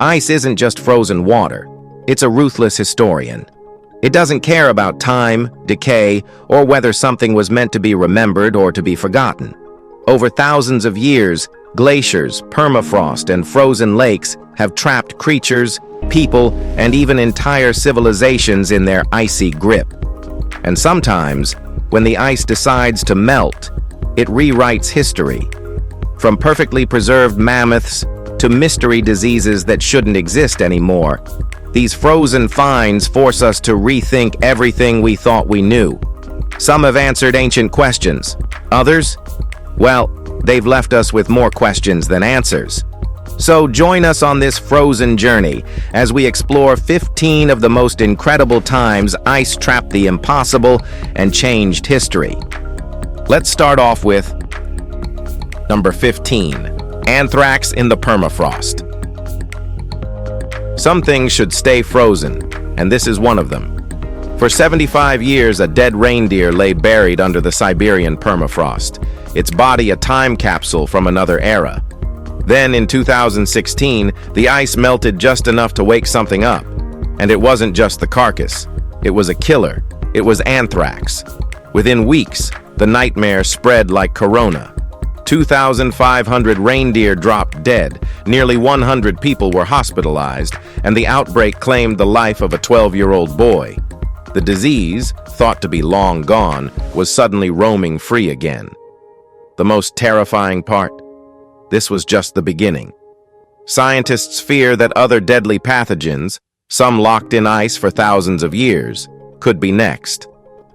Ice isn't just frozen water. It's a ruthless historian. It doesn't care about time, decay, or whether something was meant to be remembered or to be forgotten. Over thousands of years, glaciers, permafrost, and frozen lakes have trapped creatures, people, and even entire civilizations in their icy grip. And sometimes, when the ice decides to melt, it rewrites history. From perfectly preserved mammoths to mystery diseases that shouldn't exist anymore, these frozen finds force us to rethink everything we thought we knew. Some have answered ancient questions. Others? Well, they've left us with more questions than answers. So join us on this frozen journey as we explore 15 of the most incredible times ice trapped the impossible and changed history. Let's start off with number 15. Anthrax in the permafrost. Some things should stay frozen, and this is one of them. For 75 years, a dead reindeer lay buried under the Siberian permafrost, its body a time capsule from another era. Then, in 2016, the ice melted just enough to wake something up. And it wasn't just the carcass. It was a killer. It was anthrax. Within weeks, the nightmare spread like corona. 2,500 reindeer dropped dead, nearly 100 people were hospitalized, and the outbreak claimed the life of a 12-year-old boy. The disease, thought to be long gone, was suddenly roaming free again. The most terrifying part? This was just the beginning. Scientists fear that other deadly pathogens, some locked in ice for thousands of years, could be next.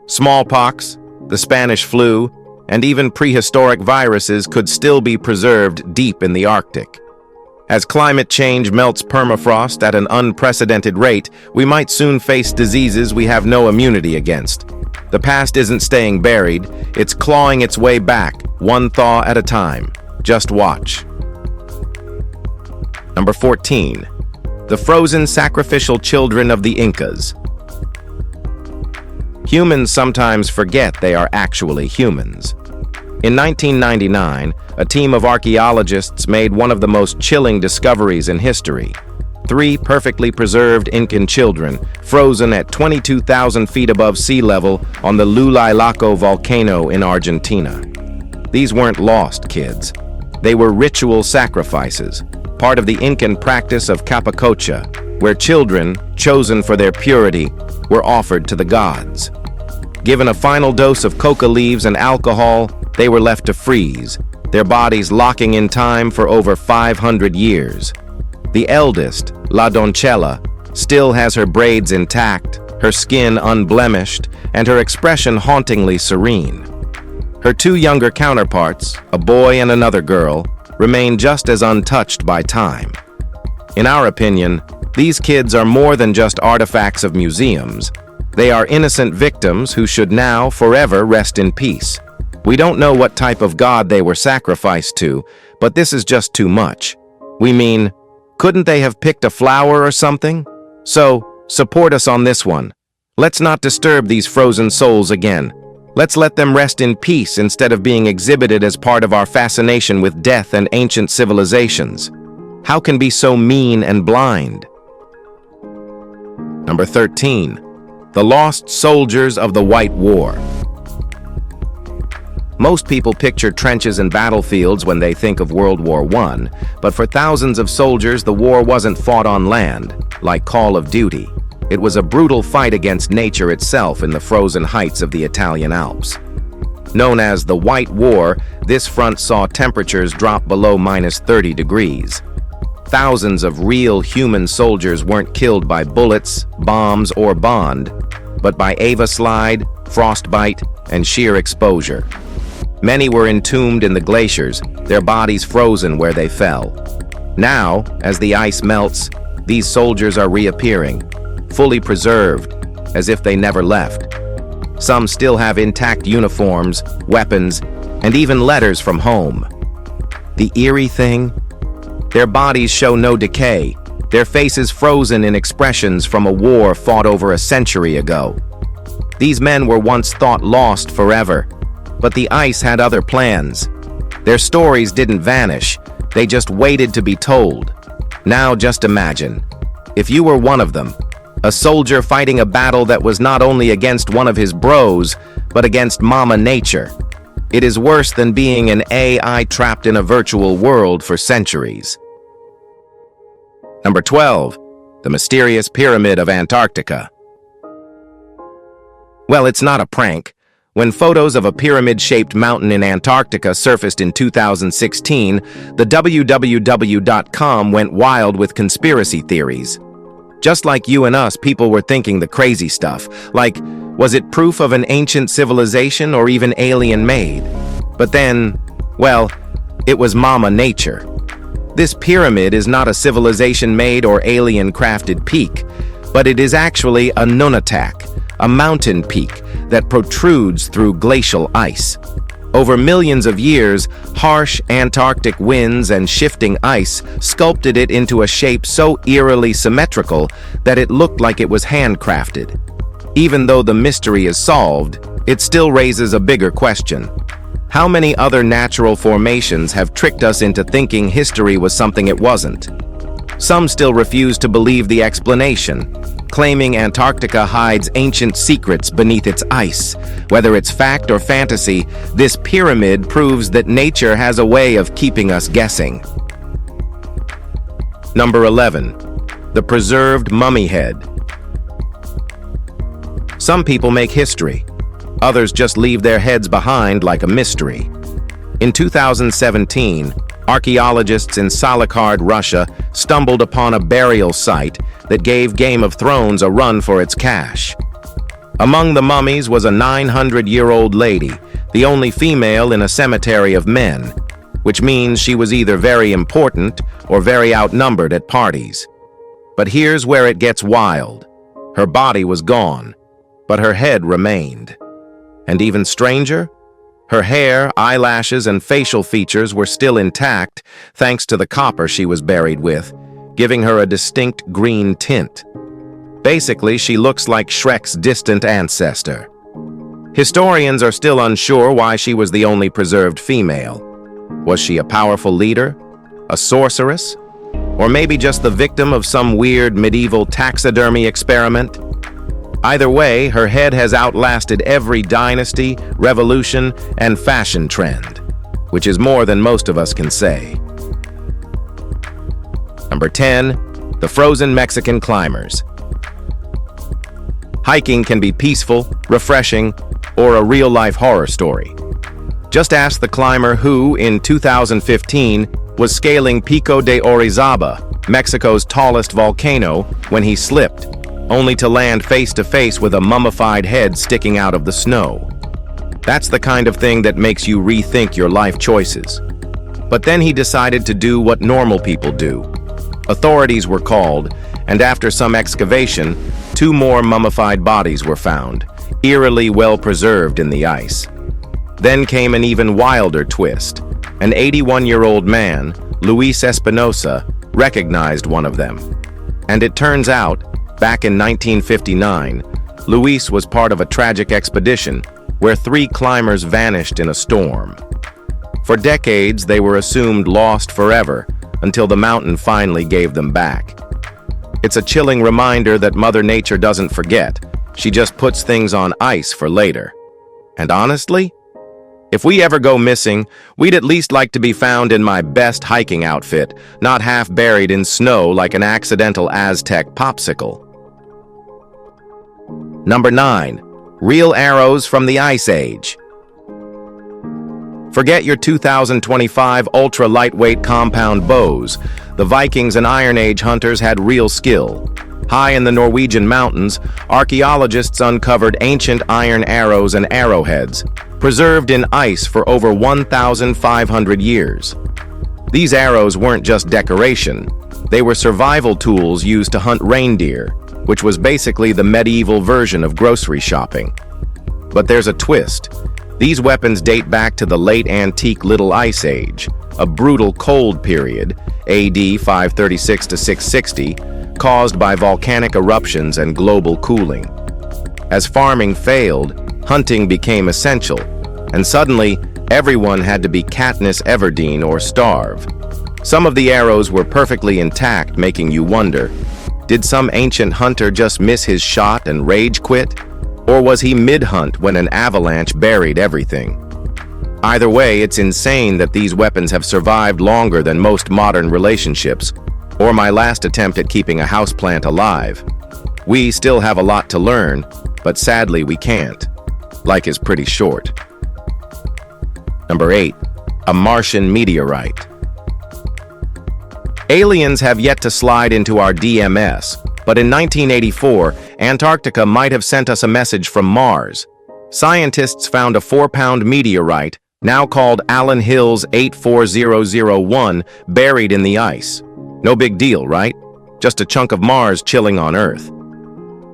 Smallpox, the Spanish flu, and even prehistoric viruses could still be preserved deep in the Arctic. As climate change melts permafrost at an unprecedented rate, we might soon face diseases we have no immunity against. The past isn't staying buried, it's clawing its way back, one thaw at a time. Just watch. Number 14. The frozen sacrificial children of the Incas. Humans sometimes forget they are actually humans. In 1999, a team of archaeologists made one of the most chilling discoveries in history. 3 perfectly preserved Incan children, frozen at 22,000 feet above sea level on the Lulailaco volcano in Argentina. These weren't lost kids. They were ritual sacrifices, part of the Incan practice of capacocha, where children, chosen for their purity, were offered to the gods. Given a final dose of coca leaves and alcohol, they were left to freeze, their bodies locking in time for over 500 years. The eldest, La Doncella, still has her braids intact, her skin unblemished, and her expression hauntingly serene. Her 2 younger counterparts, a boy and another girl, remain just as untouched by time. In our opinion, these kids are more than just artifacts of museums. They are innocent victims who should now forever rest in peace. We don't know what type of god they were sacrificed to, but this is just too much. We mean, couldn't they have picked a flower or something? So, support us on this one. Let's not disturb these frozen souls again. Let's let them rest in peace instead of being exhibited as part of our fascination with death and ancient civilizations. How can be so mean and blind? Number 13. The Lost Soldiers of the White War. Most people picture trenches and battlefields when they think of World War I, but for thousands of soldiers, the war wasn't fought on land, like Call of Duty. It was a brutal fight against nature itself in the frozen heights of the Italian Alps. Known as the White War, this front saw temperatures drop below -30 degrees. Thousands of real human soldiers weren't killed by bullets, bombs, or bond, but by Ava slide, frostbite, and sheer exposure. Many were entombed in the glaciers, their bodies frozen where they fell. Now, as the ice melts, these soldiers are reappearing, fully preserved, as if they never left. Some still have intact uniforms, weapons, and even letters from home. The eerie thing? Their bodies show no decay, their faces frozen in expressions from a war fought over a century ago. These men were once thought lost forever, but the ice had other plans. Their stories didn't vanish, they just waited to be told. Now just imagine, if you were one of them, a soldier fighting a battle that was not only against one of his bros, but against Mama Nature. It is worse than being an AI trapped in a virtual world for centuries. Number 12. The mysterious pyramid of Antarctica. Well, it's not a prank. When photos of a pyramid-shaped mountain in Antarctica surfaced in 2016, the www.com went wild with conspiracy theories. Just like you and us, people were thinking the crazy stuff, like, was it proof of an ancient civilization or even alien-made? But then, well, it was Mama Nature. This pyramid is not a civilization-made or alien-crafted peak, but it is actually a nunatak, a mountain peak that protrudes through glacial ice. Over millions of years, harsh Antarctic winds and shifting ice sculpted it into a shape so eerily symmetrical that it looked like it was handcrafted. Even though the mystery is solved, it still raises a bigger question. How many other natural formations have tricked us into thinking history was something it wasn't? Some still refuse to believe the explanation, claiming Antarctica hides ancient secrets beneath its ice. Whether it's fact or fantasy, this pyramid proves that nature has a way of keeping us guessing. Number 11. The preserved mummy head. Some people make history. Others just leave their heads behind like a mystery. In 2017, archaeologists in Salakard, Russia, stumbled upon a burial site that gave Game of Thrones a run for its cash. Among the mummies was a 900-year-old lady, the only female in a cemetery of men, which means she was either very important or very outnumbered at parties. But here's where it gets wild. Her body was gone, but her head remained. And even stranger, her hair, eyelashes, and facial features were still intact thanks to the copper she was buried with, giving her a distinct green tint. Basically, she looks like Shrek's distant ancestor. Historians are still unsure why she was the only preserved female. Was she a powerful leader? A sorceress? Or maybe just the victim of some weird medieval taxidermy experiment? Either way, her head has outlasted every dynasty, revolution, and fashion trend, which is more than most of us can say. Number 10. The frozen Mexican climbers. Hiking can be peaceful, refreshing, or a real-life horror story. Just ask the climber who, in 2015, was scaling Pico de Orizaba, Mexico's tallest volcano, when he slipped, only to land face-to-face with a mummified head sticking out of the snow. That's the kind of thing that makes you rethink your life choices. But then he decided to do what normal people do. Authorities were called, and after some excavation, 2 more mummified bodies were found, eerily well preserved in the ice. Then came an even wilder twist. An 81-year-old man, Luis Espinosa, recognized one of them. And it turns out, back in 1959, Luis was part of a tragic expedition where 3 climbers vanished in a storm. For decades, they were assumed lost forever until the mountain finally gave them back. It's a chilling reminder that Mother Nature doesn't forget. She just puts things on ice for later. And honestly, if we ever go missing, we'd at least like to be found in my best hiking outfit, not half buried in snow like an accidental Aztec popsicle. Number 9. Real arrows from the Ice Age. Forget your 2025 ultra-lightweight compound bows. The Vikings and Iron Age hunters had real skill. High in the Norwegian mountains, archaeologists uncovered ancient iron arrows and arrowheads, preserved in ice for over 1,500 years. These arrows weren't just decoration. They were survival tools used to hunt reindeer, which was basically the medieval version of grocery shopping. But there's a twist. These weapons date back to the late antique Little Ice Age, a brutal cold period, AD 536 to 660, caused by volcanic eruptions and global cooling. As farming failed, hunting became essential, and suddenly everyone had to be Katniss Everdeen or starve. Some of the arrows were perfectly intact, making you wonder, did some ancient hunter just miss his shot and rage quit? Or was he mid-hunt when an avalanche buried everything? Either way, it's insane that these weapons have survived longer than most modern relationships, or my last attempt at keeping a houseplant alive. We still have a lot to learn, but sadly we can't. Life is pretty short. Number 8. A Martian meteorite. Aliens have yet to slide into our DMS, but in 1984, Antarctica might have sent us a message from Mars. Scientists found a 4-pound meteorite, now called Allen Hills 84001, buried in the ice. No big deal, right? Just a chunk of Mars chilling on Earth.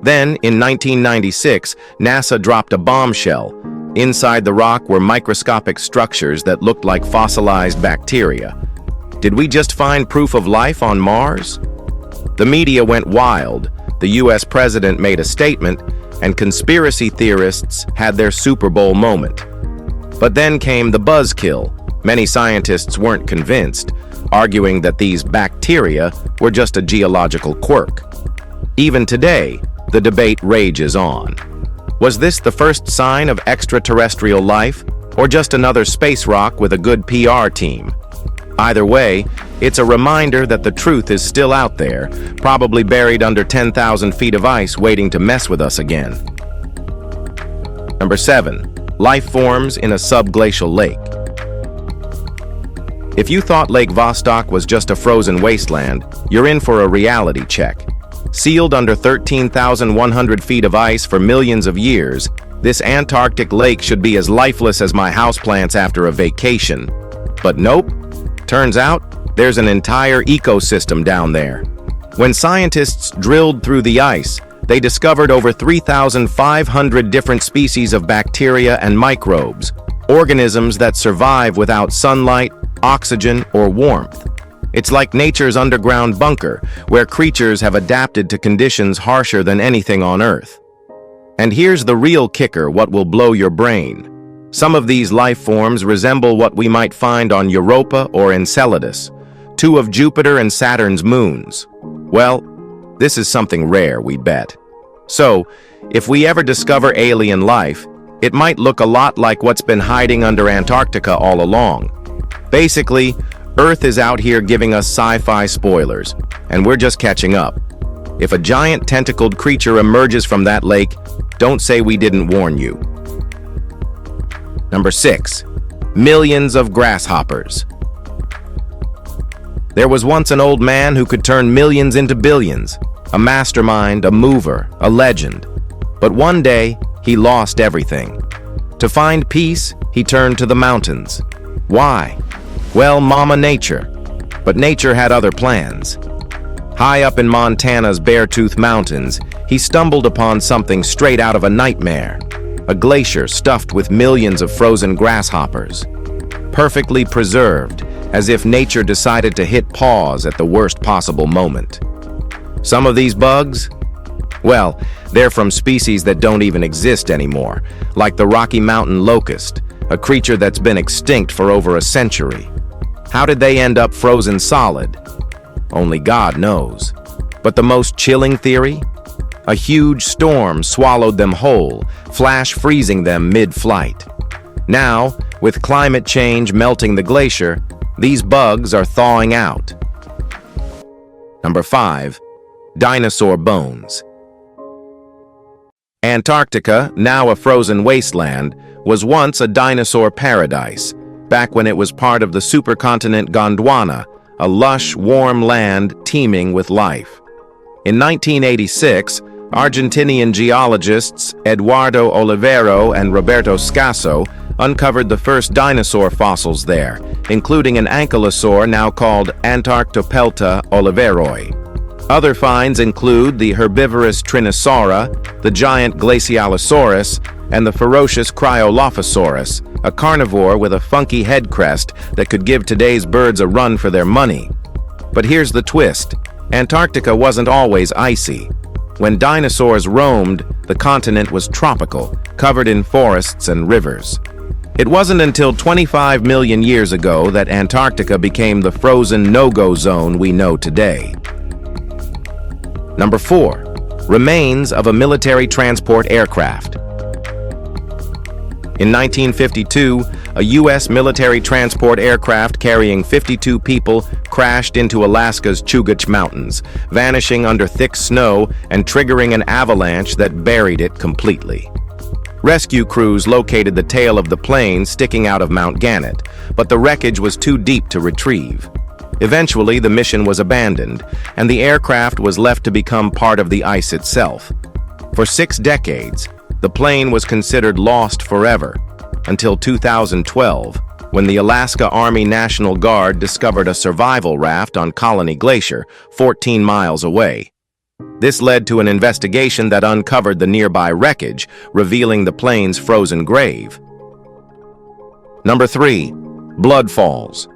Then, in 1996, NASA dropped a bombshell. Inside the rock were microscopic structures that looked like fossilized bacteria. Did we just find proof of life on Mars? The media went wild, the US president made a statement, and conspiracy theorists had their Super Bowl moment. But then came the buzzkill. Many scientists weren't convinced, arguing that these bacteria were just a geological quirk. Even today, the debate rages on. Was this the first sign of extraterrestrial life, or just another space rock with a good PR team? Either way, it's a reminder that the truth is still out there, probably buried under 10,000 feet of ice waiting to mess with us again. Number 7. Life forms in a subglacial lake. If you thought Lake Vostok was just a frozen wasteland, you're in for a reality check. Sealed under 13,100 feet of ice for millions of years, this Antarctic lake should be as lifeless as my houseplants after a vacation. But nope. Turns out, there's an entire ecosystem down there. When scientists drilled through the ice, they discovered over 3,500 different species of bacteria and microbes, organisms that survive without sunlight, oxygen, or warmth. It's like nature's underground bunker, where creatures have adapted to conditions harsher than anything on Earth. And here's the real kicker, what will blow your brain. Some of these life forms resemble what we might find on Europa or Enceladus, 2 of Jupiter and Saturn's moons. Well, this is something rare, we bet. So, if we ever discover alien life, it might look a lot like what's been hiding under Antarctica all along. Basically, Earth is out here giving us sci-fi spoilers, and we're just catching up. If a giant tentacled creature emerges from that lake, don't say we didn't warn you. Number 6. Millions of grasshoppers. There was once an old man who could turn millions into billions, a mastermind, a mover, a legend. But one day, he lost everything. To find peace, he turned to the mountains. Why? Well, Mama Nature. But nature had other plans. High up in Montana's Beartooth Mountains, he stumbled upon something straight out of a nightmare. A glacier stuffed with millions of frozen grasshoppers. Perfectly preserved, as if nature decided to hit pause at the worst possible moment. Some of these bugs? Well, they're from species that don't even exist anymore, like the Rocky Mountain locust, a creature that's been extinct for over a century. How did they end up frozen solid? Only God knows. But the most chilling theory? A huge storm swallowed them whole, flash freezing them mid-flight. Now, with climate change melting the glacier, these bugs are thawing out. Number 5. Dinosaur bones. Antarctica, now a frozen wasteland, was once a dinosaur paradise, back when it was part of the supercontinent Gondwana, a lush, warm land teeming with life. In 1986, Argentinian geologists Eduardo Olivero and Roberto Scasso uncovered the first dinosaur fossils there, including an ankylosaur now called Antarctopelta oliveroi. Other finds include the herbivorous Trinosaura, the giant Glacialosaurus, and the ferocious Cryolophosaurus, a carnivore with a funky head crest that could give today's birds a run for their money. But here's the twist. Antarctica wasn't always icy. When dinosaurs roamed, the continent was tropical, covered in forests and rivers. It wasn't until 25 million years ago that Antarctica became the frozen no-go zone we know today. Number 4. Remains of a military transport aircraft. In 1952, a U.S. military transport aircraft carrying 52 people crashed into Alaska's Chugach Mountains, vanishing under thick snow and triggering an avalanche that buried it completely. Rescue crews located the tail of the plane sticking out of Mount Gannet, but the wreckage was too deep to retrieve. Eventually, the mission was abandoned, and the aircraft was left to become part of the ice itself. For 6 decades, the plane was considered lost forever, until 2012, when the Alaska Army National Guard discovered a survival raft on Colony Glacier, 14 miles away. This led to an investigation that uncovered the nearby wreckage, revealing the plane's frozen grave. Number 3. Blood falls.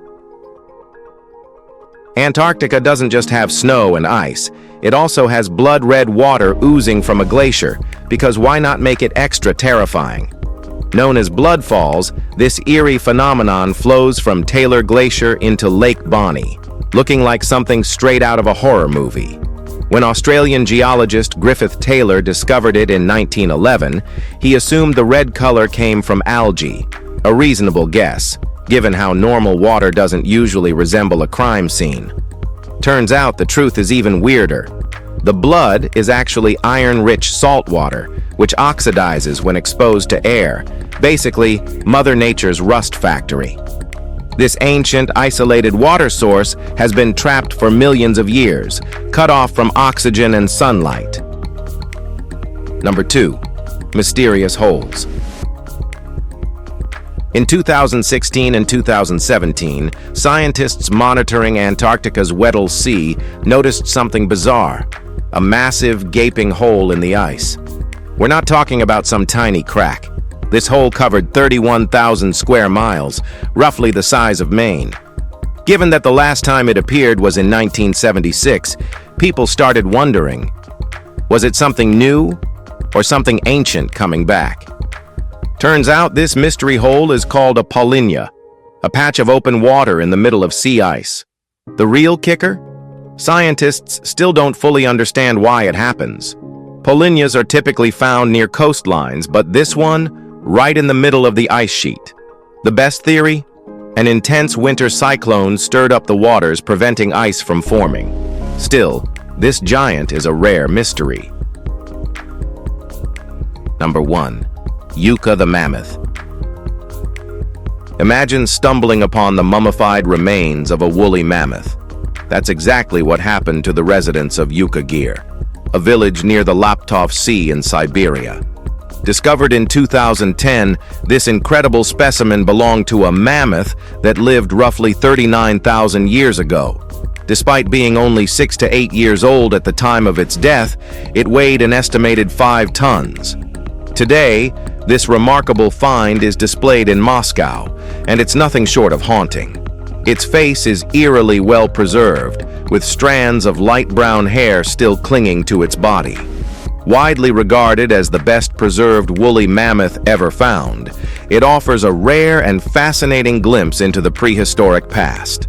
Antarctica doesn't just have snow and ice, it also has blood-red water oozing from a glacier, because why not make it extra terrifying? Known as blood falls, this eerie phenomenon flows from Taylor Glacier into Lake Bonny, looking like something straight out of a horror movie. When Australian geologist Griffith Taylor discovered it in 1911, he assumed the red color came from algae, a reasonable guess, given how normal water doesn't usually resemble a crime scene. Turns out the truth is even weirder. The blood is actually iron-rich salt water, which oxidizes when exposed to air, basically Mother Nature's rust factory. This ancient, isolated water source has been trapped for millions of years, cut off from oxygen and sunlight. Number 2. Mysterious holes. In 2016 and 2017, scientists monitoring Antarctica's Weddell Sea noticed something bizarre: a massive, gaping hole in the ice. We're not talking about some tiny crack. This hole covered 31,000 square miles, roughly the size of Maine. Given that the last time it appeared was in 1976, people started wondering, was it something new or something ancient coming back? Turns out this mystery hole is called a polynya, a patch of open water in the middle of sea ice. The real kicker? Scientists still don't fully understand why it happens. Polynyas are typically found near coastlines, but this one, right in the middle of the ice sheet. The best theory? An intense winter cyclone stirred up the waters, preventing ice from forming. Still, this giant is a rare mystery. Number 1. Yuka the mammoth. Imagine stumbling upon the mummified remains of a woolly mammoth. That's exactly what happened to the residents of Yuka, a village near the Laptov Sea in Siberia. Discovered in 2010, this incredible specimen belonged to a mammoth that lived roughly 39,000 years ago. Despite being only 6 to 8 years old at the time of its death, it weighed an estimated 5 tons. Today, this remarkable find is displayed in Moscow, and it's nothing short of haunting. Its face is eerily well preserved, with strands of light brown hair still clinging to its body. Widely regarded as the best preserved woolly mammoth ever found, it offers a rare and fascinating glimpse into the prehistoric past.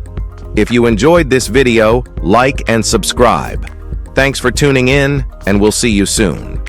If you enjoyed this video, like and subscribe. Thanks for tuning in, and we'll see you soon.